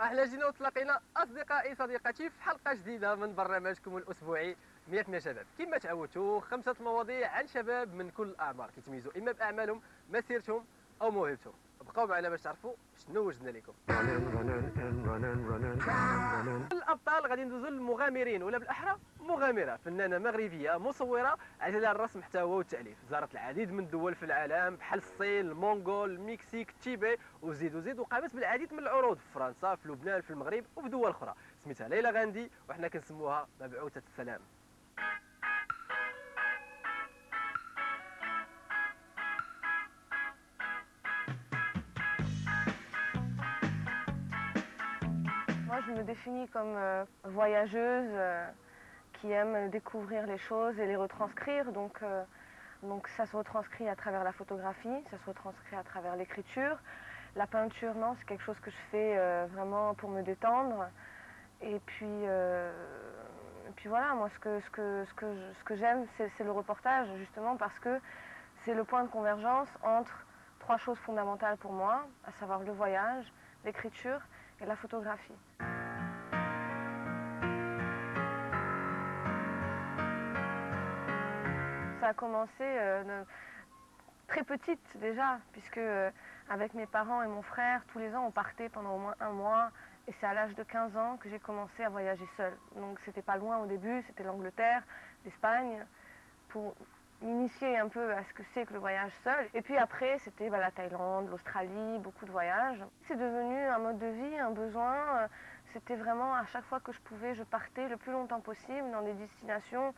احنا جينا وتلاقينا اصدقائي صديقاتي في حلقه جديده من برنامجكم الاسبوعي 100 شباب. كما تعودتوا 5 مواضيع عن شباب من كل الاعمار كيتميزوا اما باعمالهم مسيرتهم او موهبتهم. بقاو معنا باش تعرفوا شنو وجدنا لكم. الابطال غادي ندوزو للمغامرين ولا بالاحرى مغامره، فنانه مغربيه مصوره عاجله الرسم المحتوى والتاليف، زارت العديد من الدول في العالم بحال الصين، المونغول، المكسيك، تيبي وزيد وقامت بالعديد من العروض في فرنسا، في لبنان، في المغرب وفي دول اخرى. سميتها ليلى غاندي وحنا كنسموها مبعوثه السلام. Moi, je me définis comme voyageuse qui aime découvrir les choses et les retranscrire. Donc ça se retranscrit à travers la photographie, ça se retranscrit à travers l'écriture. La peinture, non, c'est quelque chose que je fais vraiment pour me détendre. Et puis voilà, moi, ce que j'aime, c'est le reportage, justement, parce que c'est le point de convergence entre 3 choses fondamentales pour moi, à savoir le voyage, l'écriture et la photographie. Ça a commencé très petite déjà, puisque avec mes parents et mon frère, tous les ans on partait pendant au moins 1 mois, et c'est à l'âge de 15 ans que j'ai commencé à voyager seule. Donc c'était pas loin au début, c'était l'Angleterre, l'Espagne, pour m'initier un peu à ce que c'est que le voyage seul. Et puis après, c'était la Thaïlande, l'Australie, beaucoup de voyages. C'est devenu un mode de vie, un besoin. C'était vraiment à chaque fois que je pouvais, je partais le plus longtemps possible dans des destinations.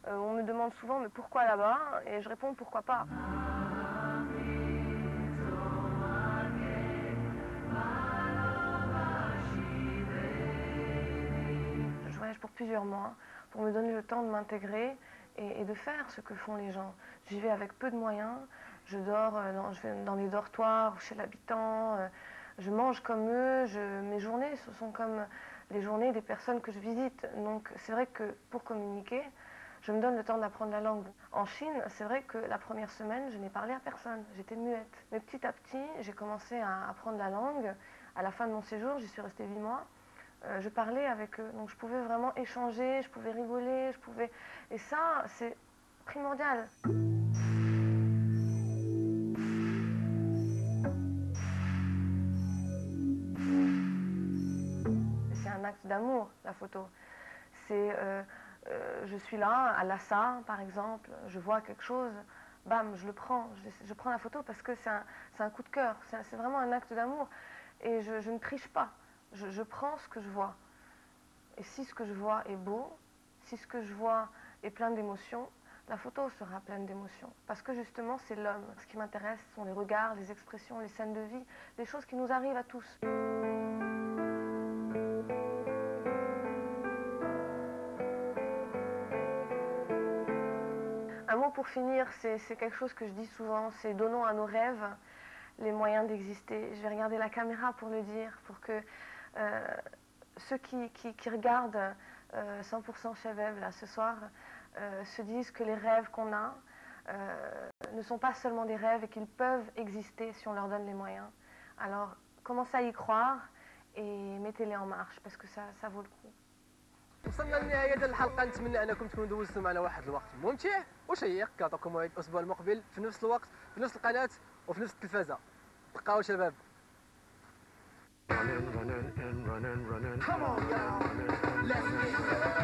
On me demande souvent, mais pourquoi là-bas? Et je réponds, pourquoi pas? Je voyage pour plusieurs mois, pour me donner le temps de m'intégrer et de faire ce que font les gens. J'y vais avec peu de moyens, je dors je vais dans les dortoirs, chez l'habitant, je mange comme eux, mes journées, ce sont comme les journées des personnes que je visite. Donc c'est vrai que pour communiquer, je me donne le temps d'apprendre la langue. En Chine, c'est vrai que la première semaine, je n'ai parlé à personne, j'étais muette. Mais petit à petit, j'ai commencé à apprendre la langue. À la fin de mon séjour, j'y suis restée 8 mois. Je parlais avec eux, donc je pouvais vraiment échanger, je pouvais rigoler, Et ça, c'est primordial. C'est un acte d'amour, la photo. Je suis là, à Lhasa, par exemple, je vois quelque chose, bam, je le prends, je prends la photo parce que c'est un coup de cœur, c'est vraiment un acte d'amour. Et je ne triche pas. Je prends ce que je vois. Et si ce que je vois est beau, si ce que je vois est plein d'émotions, la photo sera pleine d'émotions. Parce que justement, c'est l'homme. Ce qui m'intéresse sont les regards, les expressions, les scènes de vie, les choses qui nous arrivent à tous. Un mot pour finir, c'est quelque chose que je dis souvent, c'est donnons à nos rêves les moyens d'exister. Je vais regarder la caméra pour le dire, pour que ceux qui regardent 100% Chebeb là ce soir se disent que les rêves qu'on a ne sont pas seulement des rêves et qu'ils peuvent exister si on leur donne les moyens. Alors commencez à y croire et mettez-les en marche parce que ça vaut le coup. وصلنا لنهاية هذه الحلقة، نتمنى أنكم تكونوا دوزتوا معنا واحد الوقت ممتع وشيق. كنعطيكم موعد الأسبوع المقبل في نفس الوقت في نفس القناة وفي نفس التلفازة. بقاو شباب. Come on, y'all. Let's get